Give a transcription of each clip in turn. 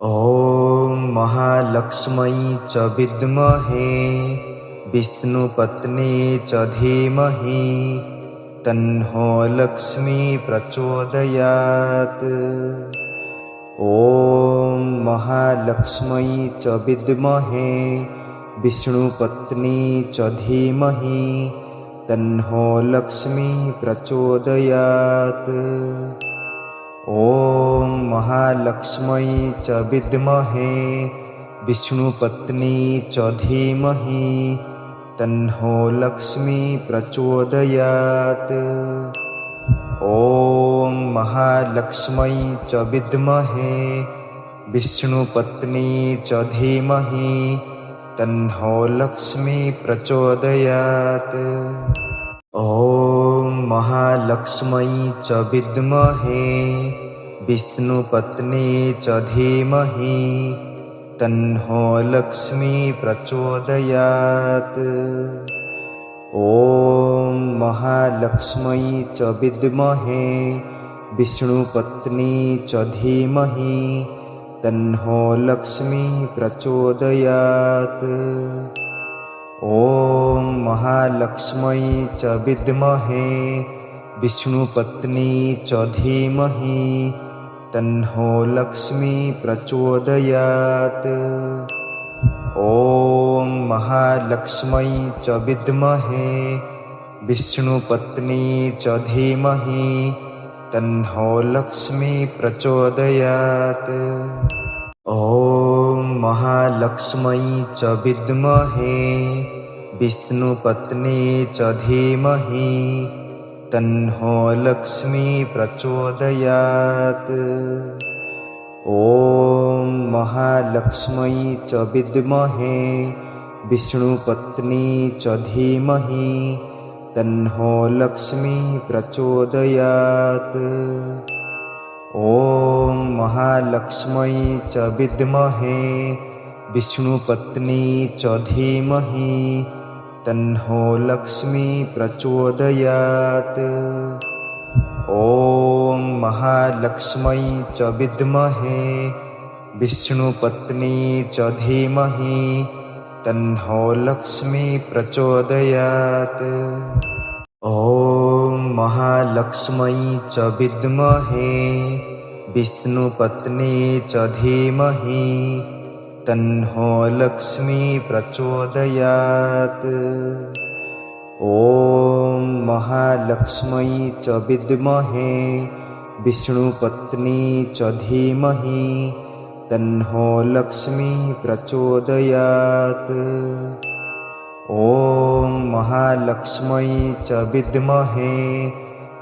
ॐ महालक्ष्म्यै च विद्महे विष्णुपत्नी च धीमहि तन्नो लक्ष्मी प्रचोदयात्। ॐ महालक्ष्म्यै च विद्महे विष्णुपत्नी च धीमहि तन्नो लक्ष्मी प्रचोदयात्। ॐ महालक्ष्म्यै च विद्महे विष्णुपत्नी च धीमहि तन्नो लक्ष्मी प्रचोदयात्। ॐ महालक्ष्म्यै च विद्महे विष्णुपत्नी च धीमहि तन्नो लक्ष्मी प्रचोदयात्। ॐ महालक्ष्म्यै च विद्महे विष्णुपत्नी च धीमहि तन्नो लक्ष्मी प्रचोदयात्। ॐ महालक्ष्म्यै च विद्महे विष्णुपत्नी च धीमहि तन्नो लक्ष्मी प्रचोदयात्। ॐ महालक्ष्म्यै च विद्महे विष्णुपत्नी च धीमहि तन्नो लक्ष्मी प्रचोदयात्। ॐ महालक्ष्म्यै च विद्महे विष्णुपत्नी च धीमहि तन्नो लक्ष्मी प्रचोदयात्। ॐ महालक्ष्म्यै च विद्महे विष्णुपत्नी च धीमहि तन्नो लक्ष्मी प्रचोदयात्। ॐ महालक्ष्म्यै च विद्महे विष्णुपत्नी च धीमहि तन्नो लक्ष्मी प्रचोदयात्। ॐ महालक्ष्म्यै च विद्महे विष्णुपत्नी च धीमहि तन्नो लक्ष्मी प्रचोदयात्। ॐ महालक्ष्म्यै च विद्महे विष्णुपत्नी च धीमहि तन्नो लक्ष्मी प्रचोदयात्। ॐ महालक्ष्म्यै च विद्महे विष्णुपत्नी च धीमहि तन्नो लक्ष्मी प्रचोदयात्। ॐ महालक्ष्म्यै च विद्महे विष्णुपत्नी च धीमहि तन्नो लक्ष्मी प्रचोदयात्। ॐ महालक्ष्म्यै च विद्महे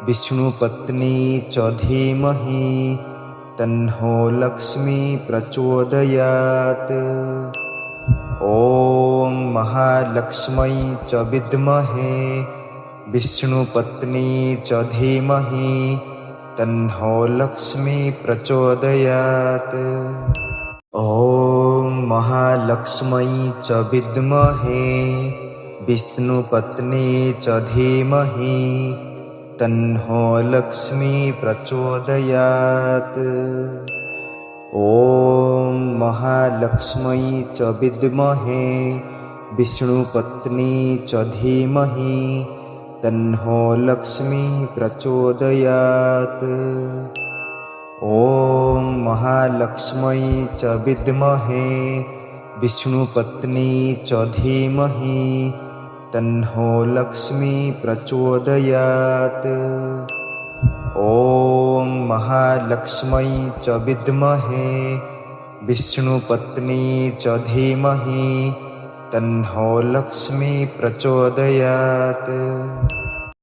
विष्णुपत्नी च धीमहि तन्नो लक्ष्मी प्रचोदयात्। ॐ महालक्ष्म्यै च विद्महे विष्णुपत्नी च धीमहि तन्नो लक्ष्मी प्रचोदयात्। ॐ महालक्ष्म्यै च विद्महे विष्णुपत्नी च धीमहि तन्नो लक्ष्मी प्रचोदयात्। ॐ महालक्ष्म्यै च विद्महे विष्णुपत्नी च धीमहि तन्नो लक्ष्मी प्रचोदयात्। ॐ महालक्ष्म्यै च विद्महे विष्णुपत्नी च धीमहि तन्नो लक्ष्मी प्रचोदयात्। ॐ महालक्ष्म्यै च विद्महे विष्णुपत्नी च धीमहि तन्नो लक्ष्मी प्रचोदयात्।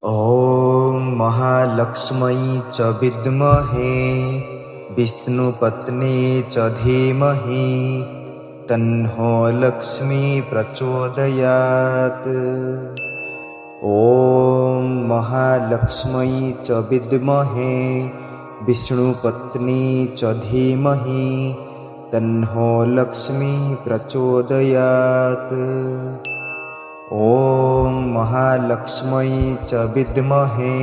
ॐ महालक्ष्म्यै च विद्महे विष्णुपत्नी च धीमहि तन्नो लक्ष्मी प्रचोदयात्। ॐ महालक्ष्म्यै च विद्महे विष्णुपत्नी च धीमहि तन्नो लक्ष्मी प्रचोदयात्। ॐ महालक्ष्म्यै च विद्महे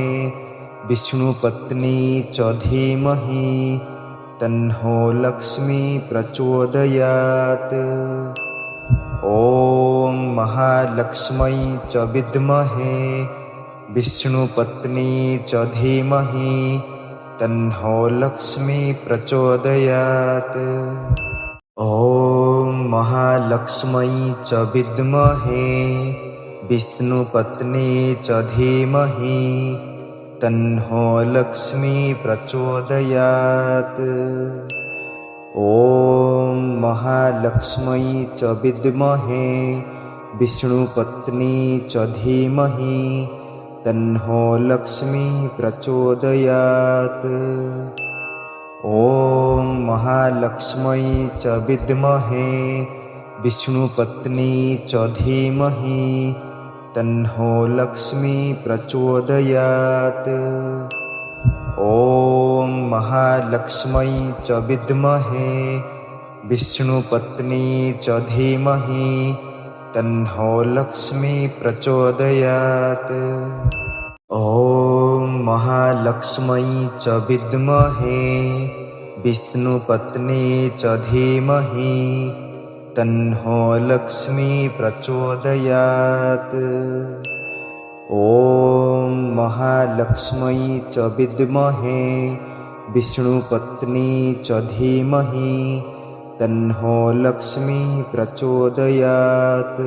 विष्णुपत्नी च धीमहि तन्नो लक्ष्मी प्रचोदयात्। ॐ महालक्ष्मै च विद्महे विष्णुपत्नी च धीमहि तन्नो लक्ष्मी प्रचोदयात्। ॐ महालक्ष्मै च विद्महे विष्णुपत्नी च धीमहि तन्नो लक्ष्मी प्रचोदयात्। ॐ महालक्ष्मै च विद्महे विष्णुपत्नी च धीमहि तन्नो लक्ष्मी प्रचोदयात्। ॐ महालक्ष्मै च विद्महे विष्णुपत्नी च धीमहि तन्नो लक्ष्मी प्रचोदयात्। ॐ महालक्ष्मै च विद्महे विष्णुपत्नी च धीमहि तन्नो लक्ष्मी प्रचोदयात्। ॐ महालक्ष्मै च विद्महे विष्णुपत्नी च धीमहि तन्नो लक्ष्मी प्रचोदयात्। ॐ महालक्ष्मै च विद्महे विष्णुपत्नी च धीमहि तन्नो लक्ष्मी प्रचोदयात्।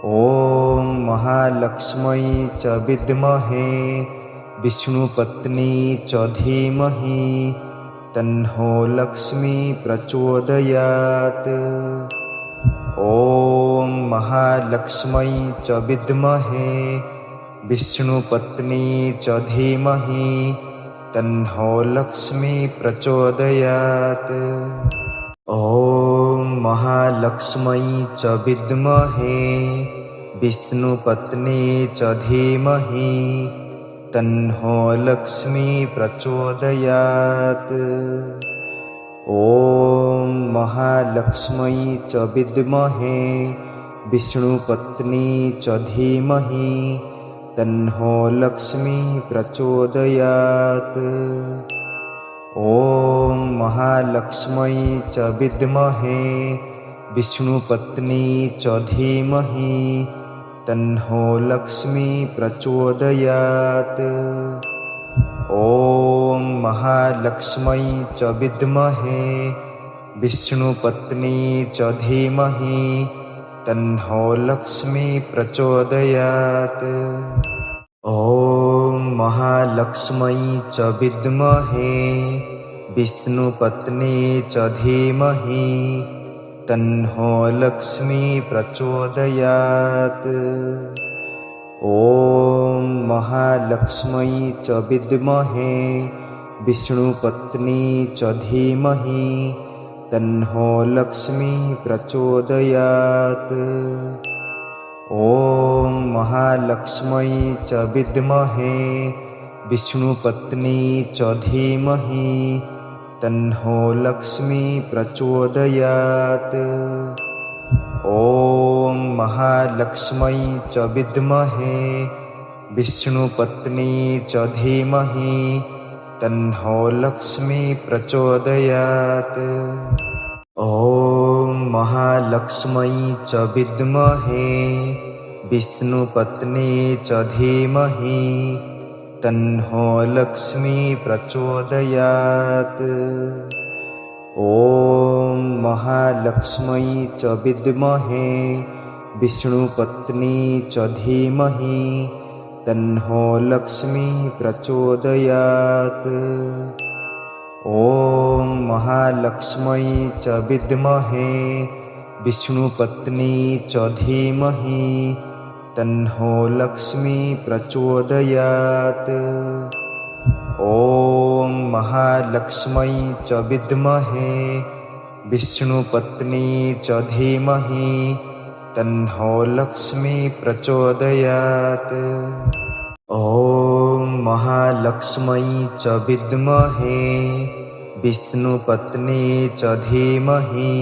ॐ महालक्ष्मै च विद्महे विष्णुपत्नी च धीमहि तन्नो लक्ष्मी प्रचोदयात्। ॐ महालक्ष्मै च विद्महे विष्णुपत्नी च धीमहि तन्नो लक्ष्मी प्रचोदयात्। ॐ महालक्ष्मै च विद्महे विष्णुपत्नी च धीमहि तन्नो लक्ष्मी प्रचोदयात्। ॐ महालक्ष्मै च विद्महे विष्णुपत्नी च धीमहि तन्नो लक्ष्मी प्रचोदयात्। ॐ महालक्ष्मै च विद्महे विष्णुपत्नी च धीमहि तन्नो लक्ष्मी प्रचोदयात्। ॐ महालक्ष्मै च विद्महे विष्णुपत्नी च धीमहि तन्नो लक्ष्मी प्रचोदयात्। ॐ महालक्ष्मै च विद्महे विष्णुपत्नी च धीमहि तन्नो लक्ष्मी प्रचोदयात्। ॐ महालक्ष्मै च विद्महे विष्णुपत्नी च धीमहि तन्नो लक्ष्मी प्रचोदयात्। ॐ महालक्ष्मै च विद्महे विष्णुपत्नी च धीमहि तन्नो लक्ष्मी प्रचोदयात्। ॐ महालक्ष्मै च विद्महे विष्णुपत्नी च धीमहि तन्नो लक्ष्मी प्रचोदयात्। ॐ महालक्ष्मै च विद्महे विष्णुपत्नी च धीमहि तन्नो लक्ष्मी प्रचोदयात्। ॐ महालक्ष्मै च विद्महे विष्णुपत्नी च धीमहि तन्नो लक्ष्मी प्रचोदयात्। ॐ महालक्ष्मै च विद्महे विष्णुपत्नी च धीमहि तन्नो लक्ष्मी प्रचोदयात्। ॐ महालक्ष्मै च विद्महे विष्णुपत्नी च धीमहि तन्नो लक्ष्मी प्रचोदयात्। ॐ महालक्ष्मै च विद्महे विष्णुपत्नी च धीमहि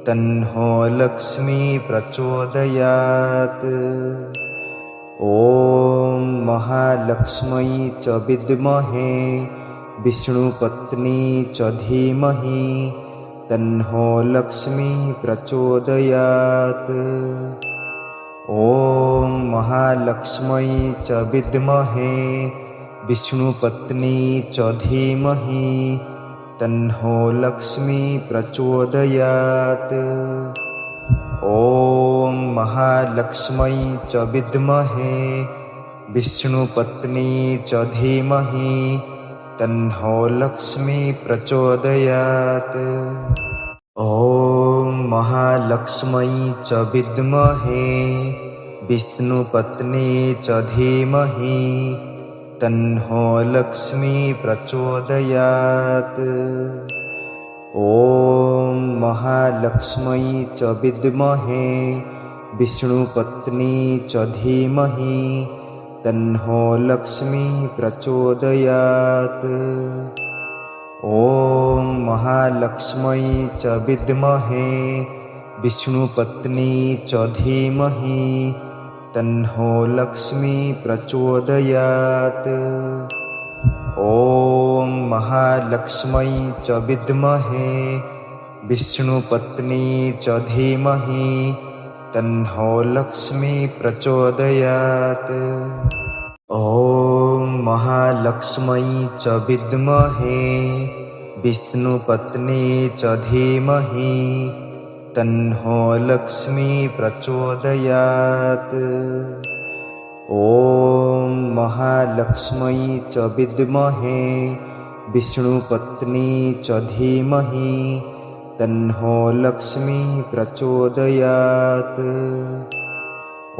तन्नो लक्ष्मी प्रचोदयात्। ॐ महालक्ष्मै च विद्महे विष्णुपत्नी च धीमहि तन्नो लक्ष्मी प्रचोदयात्। ॐ महालक्ष्म्यै च विद्महे विष्णुपत्नी च धीमहि तन्नो लक्ष्मी प्रचोदयात्। ॐ महालक्ष्म्यै च विद्महे विष्णुपत्नी च धीमहि तन्नो लक्ष्मी प्रचोदयात्। ॐ महालक्ष्म्यै च विद्महे विष्णुपत्नी च धीमहि तन्नो लक्ष्मी प्रचोदयात्। ॐ महालक्ष्म्यै च विद्महे विष्णुपत्नी च धीमहि तन्नो लक्ष्मी प्रचोदयात्। ॐ महालक्ष्म्यै च विद्महे विष्णुपत्नी च धीमहि तन्नो लक्ष्मी प्रचोदयात्। ॐ महालक्ष्म्यै च विद्महे विष्णुपत्नी च धीमहि तन्नो लक्ष्मी प्रचोदयात्। ॐ महालक्ष्म्यै च विद्महे विष्णुपत्नी च धीमहि तन्नो लक्ष्मी प्रचोदयात्। ॐ महालक्ष्म्यै च विद्महे विष्णुपत्नी च धीमहि तन्नो लक्ष्मी प्रचोदयात्।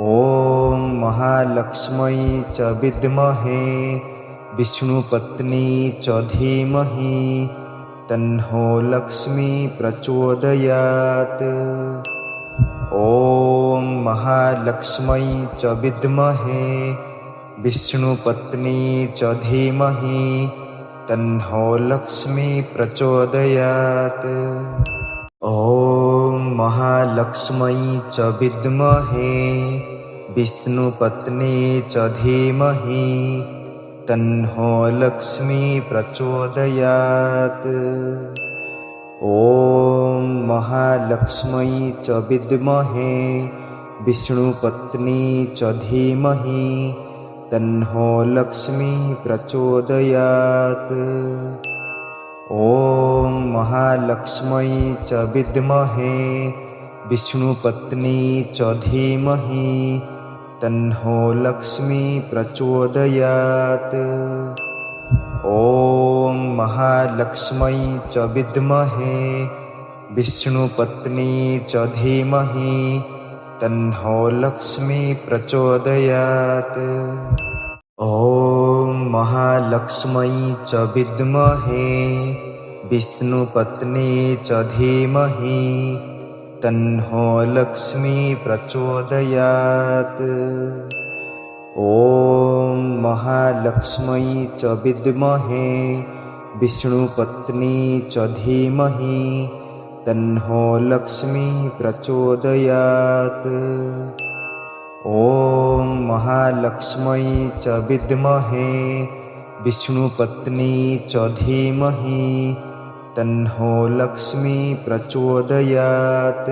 ॐ महालक्ष्म्यै च विद्महे विष्णुपत्नी च धीमहि तन्नो लक्ष्मी प्रचोदयात्। ॐ महालक्ष्म्यै च विद्महे विष्णुपत्नी च धीमहि तन्नो लक्ष्मी प्रचोदयात्। ॐ महालक्ष्म्यै च विद्महे विष्णुपत्नी च धीमहि तन्नो लक्ष्मी प्रचोदयात्। ॐ महालक्ष्म्यै च विद्महे विष्णुपत्नी च धीमहि तन्नो लक्ष्मी प्रचोदयात्। ॐ महालक्ष्म्यै च विद्महे विष्णुपत्नी च धीमहि तन्नो लक्ष्मी प्रचोदयात्। ॐ महालक्ष्म्यै च विद्महे विष्णुपत्नी च धीमहि तन्नो लक्ष्मी प्रचोदयात्। ॐ महालक्ष्म्यै च विद्महे विष्णुपत्नी च धीमहि तन्नो लक्ष्मी प्रचोदयात्। ॐ महालक्ष्म्यै च विद्महे विष्णुपत्नी च धीमहि तन्नो लक्ष्मी प्रचोदयात्। ॐ महालक्ष्म्यै च विद्महे विष्णुपत्नी च धीमहि तन्नो लक्ष्मी प्रचोदयात्।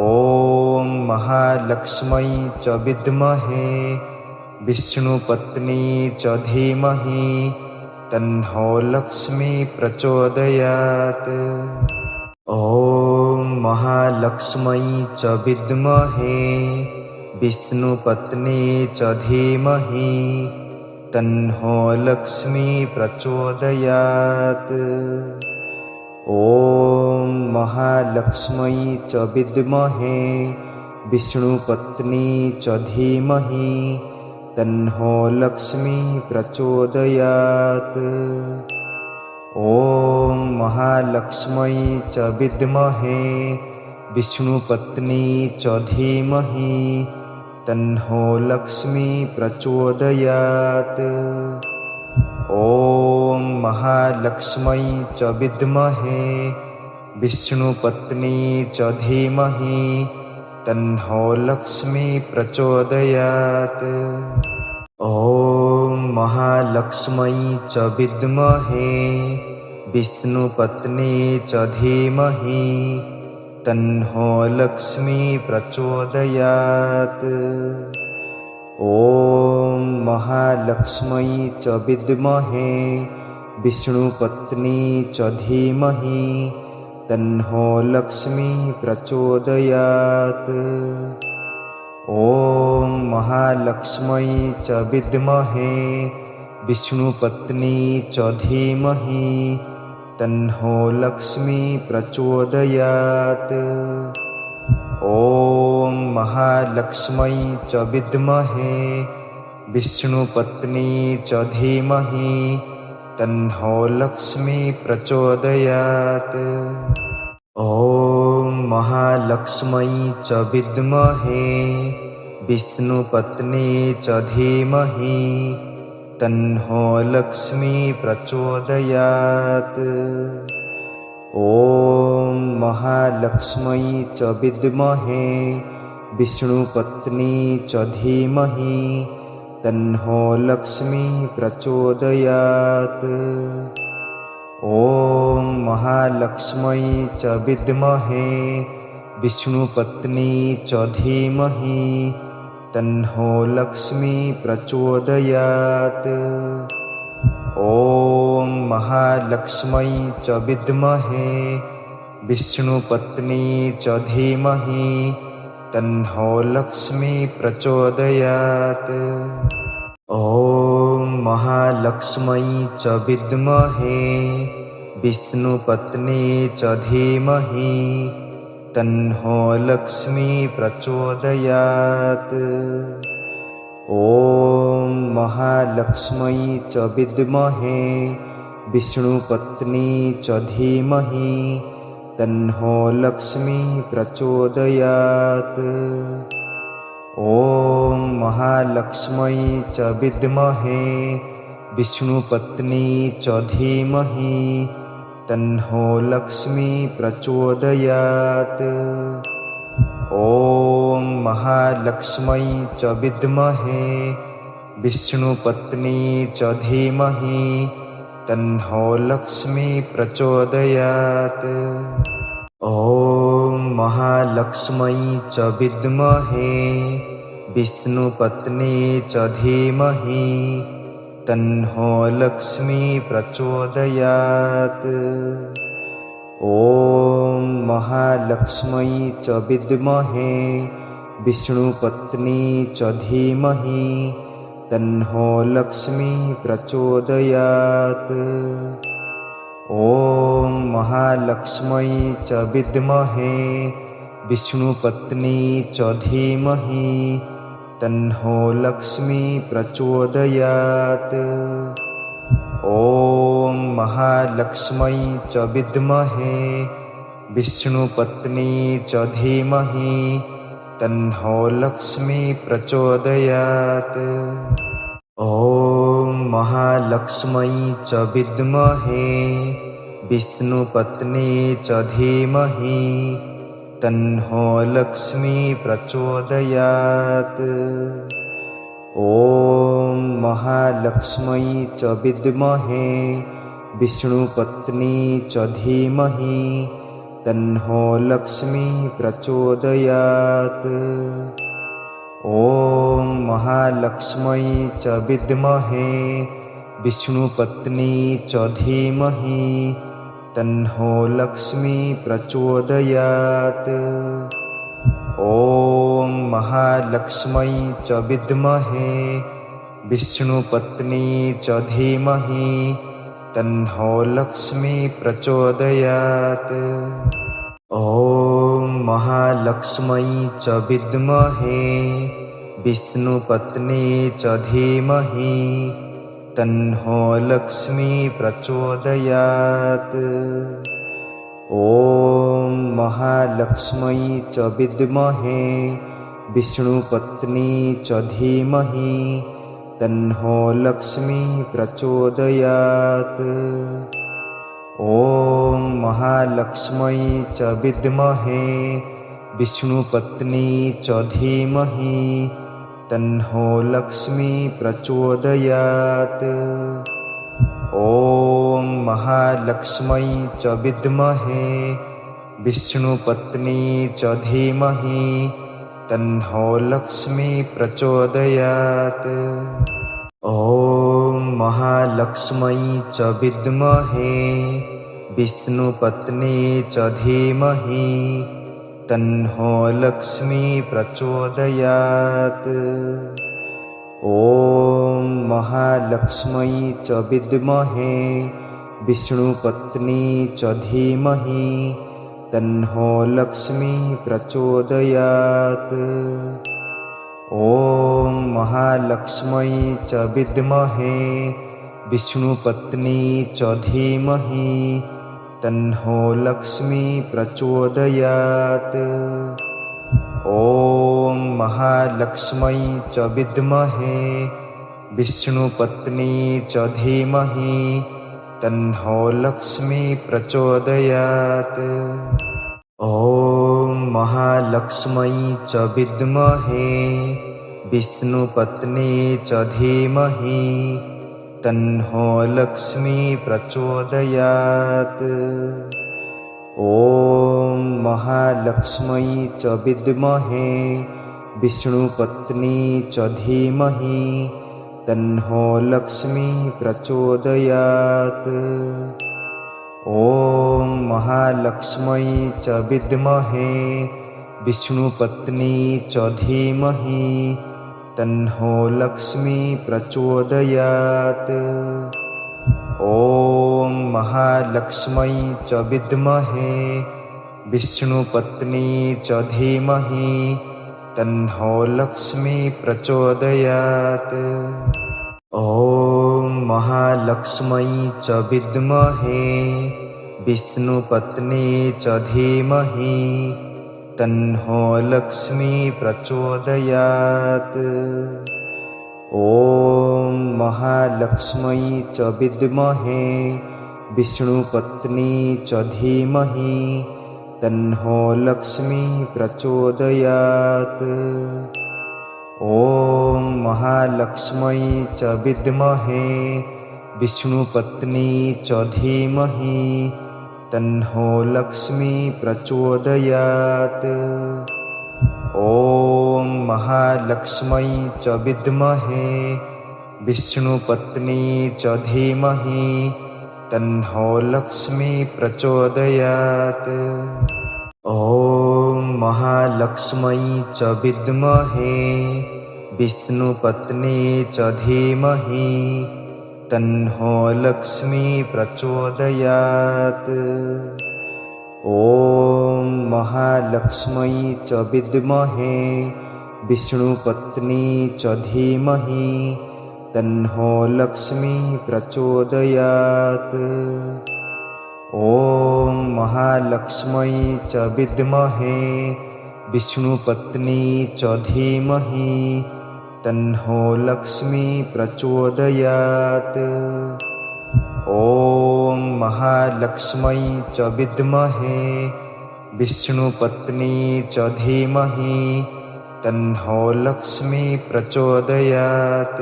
ॐ महालक्ष्म्यै च विद्महे विष्णुपत्नी च धीमहि तन्नो लक्ष्मी प्रचोदयात्। ॐ महालक्ष्म्यै च विद्महे विष्णुपत्नी च धीमहि तन्नो लक्ष्मी प्रचोदयात्। ॐ महालक्ष्म्यै च विद्महे विष्णुपत्नी च धीमहि तन्नो लक्ष्मी प्रचोदयात्। ॐ महालक्ष्म्यै च विद्महे विष्णुपत्नी च धीमहि तन्नो लक्ष्मी प्रचोदयात्। ॐ महालक्ष्म्यै च विद्महे विष्णुपत्नी च धीमहि तन्नो लक्ष्मी प्रचोदयात्। ॐ ॐ महालक्ष्म्यै च विद्महे विष्णुपत्नी च धीमहि तन्नो लक्ष्मी प्रचोदयात्। ॐ महालक्ष्म्यै च विद्महे विष्णुपत्नी च धीमहि तन्नो लक्ष्मी प्रचोदयात्। ॐ महालक्ष्म्यै च विद्महे विष्णुपत्नी च धीमहि तन्नो लक्ष्मी प्रचोदयात्। ॐ महालक्ष्म्यै च विद्महे विष्णुपत्नी च धीमहि तन्नो लक्ष्मी प्रचोदयात्। ॐ महालक्ष्म्यै च विद्महे विष्णुपत्नी च धीमहि तन्नो लक्ष्मी प्रचोदयात्। ॐ महालक्ष्म्यै च विद्महे विष्णुपत्नी च धीमहि तन्नो लक्ष्मी प्रचोदयात्। ॐ महालक्ष्म्यै च विद्महे विष्णुपत्नी च धीमहि तन्नो लक्ष्मी प्रचोदयात्। ॐ महालक्ष्म्यै च विद्महे विष्णुपत्नी च धीमहि तन्नो लक्ष्मी प्रचोदयात्। ॐ महालक्ष्म्यै च विद्महे विष्णुपत्नी च धीमहि तन्नो लक्ष्मी प्रचोदयात्। ॐ महालक्ष्म्यै च विद्महे विष्णुपत्नी च धीमहि तन्नो लक्ष्मी प्रचोदयात्। ॐ महालक्ष्म्यै च विद्महे विष्णुपत्नी च धीमहि तन्नो लक्ष्मी प्रचोदयात्। ॐ महालक्ष्म्यै च विद्महे विष्णुपत्नी च धीमहि तन्नो लक्ष्मी प्रचोदयात्। ॐ महालक्ष्म्यै च विद्महे विष्णुपत्नी च धीमहि तन्नो लक्ष्मी प्रचोदयात्। ॐ महालक्ष्म्यै च विद्महे विष्णुपत्नी च धीमहि तन्नो लक्ष्मी प्रचोदयात्। ॐ महालक्ष्म्यै च विद्महे विष्णुपत्नी च धीमहि तन्नो लक्ष्मी प्रचोदयात्। ॐ महालक्ष्म्यै च विद्महे विष्णुपत्नी च धीमहि तन्नो लक्ष्मी प्रचोदयात्। ॐ महालक्ष्म्यै च विद्महे विष्णुपत्नी च धीमहि तन्नो लक्ष्मी प्रचोदयात्। ॐ महालक्ष्म्यै च विद्महे विष्णुपत्नी च धीमहि तन्नो लक्ष्मी प्रचोदयात्। ॐ महालक्ष्म्यै च विद्महे विष्णुपत्नी च धीमहि तन्नो लक्ष्मी प्रचोदयात्। ॐ महालक्ष्म्यै च विद्महे विष्णुपत्नी च धीमहि तन्नो लक्ष्मी प्रचोदयात्। ॐ महालक्ष्म्यै च विद्महे विष्णुपत्नी च धीमहि तन्नो लक्ष्मी प्रचोदयात्। ॐ महालक्ष्म्यै च विद्महे विष्णुपत्नी च धीमहि तन्नो लक्ष्मी प्रचोदयात्। ॐ महालक्ष्म्यै च विद्महे विष्णुपत्नी च धीमहि तन्नो लक्ष्मी प्रचोदयात्। ॐ महालक्ष्मै च विद्महे विष्णुपत्नी च धीमहि तन्नो लक्ष्मी प्रचोदयात्। ॐ महालक्ष्मै च विद्महे विष्णुपत्नी च धीमहि तन्नो लक्ष्मी प्रचोदयात्। ॐ महालक्ष्मै च विद्महे विष्णुपत्नी च धीमहि तन्नो लक्ष्मी प्रचोदयात्। ॐ महालक्ष्मै च विद्महे विष्णुपत्नी च धीमहि तन्नो लक्ष्मी प्रचोदयात्। ॐ महालक्ष्मै च विद्महे विष्णुपत्नी च धीमहि तन्नो लक्ष्मी प्रचोदयात्। ॐ महालक्ष्मै च विद्महे विष्णुपत्नी च धीमहि तन्नो लक्ष्मी प्रचोदयात्। ॐ महालक्ष्मै च विद्महे विष्णुपत्नी च धीमहि तन्नो लक्ष्मी प्रचोदयात्। ॐ महालक्ष्मै च विद्महे विष्णुपत्नी च धीमहि तन्नो लक्ष्मी प्रचोदयात्। ॐ महालक्ष्मै च विद्महे विष्णुपत्नी च धीमहि तन्नो लक्ष्मी प्रचोदयात्। ॐ महालक्ष्मै च विद्महे विष्णुपत्नी च धीमहि तन्नो लक्ष्मी प्रचोदयात्। ॐ महालक्ष्मै च विद्महे विष्णुपत्नी च धीमहि तन्नो लक्ष्मी प्रचोदयात्। ॐ महालक्ष्मै च विद्महे विष्णुपत्नी च धीमहि तन्नो लक्ष्मी प्रचोदयात्। ॐ महालक्ष्मै च विद्महे विष्णुपत्नी च धीमहि तन्नो लक्ष्मी प्रचोदयात्। ॐ महालक्ष्मै च विद्महे विष्णुपत्नी च धीमहि तन्नो लक्ष्मी प्रचोदयात्। ॐ महालक्ष्मै च विद्महे विष्णुपत्नी च धीमहि तन्नो लक्ष्मी प्रचोदयात्। ॐ महालक्ष्मै च विद्महे विष्णुपत्नी च धीमहि तन्नो लक्ष्मी प्रचोदयात्। ॐ महालक्ष्मै च विद्महे विष्णुपत्नी च धीमहि तन्नो लक्ष्मी प्रचोदयात्।